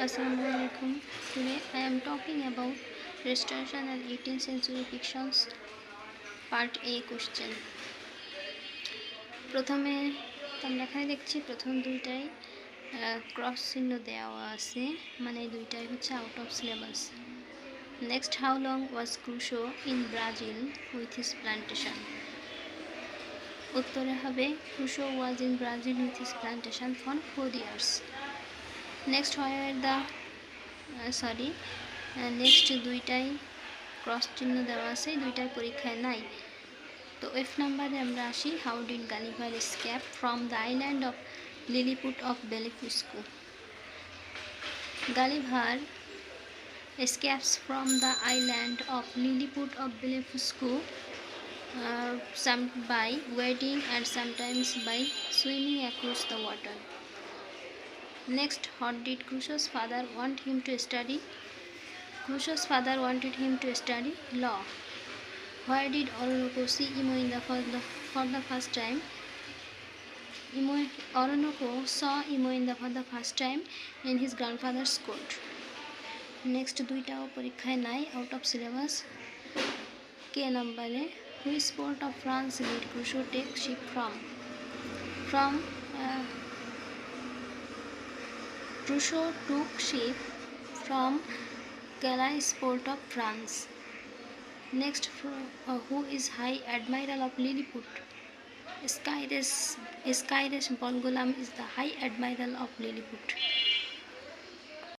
Assalamualaikum. Today I am talking about Restoration and 18th century fictions part A question. প্রথমে আমরা এখানে দেখছি প্রথম দুইটাই ক্রস চিহ্ন দেওয়া আছে, মানে দুইটাই হচ্ছে out of syllabus. Next, how long was Crusoe in Brazil with his plantation? উত্তরে হবে Crusoe was in Brazil with his plantation for 4 years. Next, where the next দুইটাই ক্রস চিহ্ন দেওয়া আছে, দুইটাই পরীক্ষায় নাই। তো এফ নাম্বারে আমরা আসি, how did Gulliver escape from the island of Lilliput of Blefuscu? Gulliver escapes from the island of Lilliput of Blefuscu, some by wading and sometimes by swimming across the water. Next, what did Crusoe's father want him to study? Crusoe's father wanted him to study law. Where did Orinoco see Imo for the first time? Orinoco saw Imo for the first time in his grandfather's court. Next দুইটাও পরীক্ষায় নাই, out of syllabus. K নাম্বারে, which port of France did Crusoe take ship from Crusoe took ship from Calais port of France. Next, who is high admiral of Lilliput? Skyres Bolgolam is the High Admiral of Lilliput.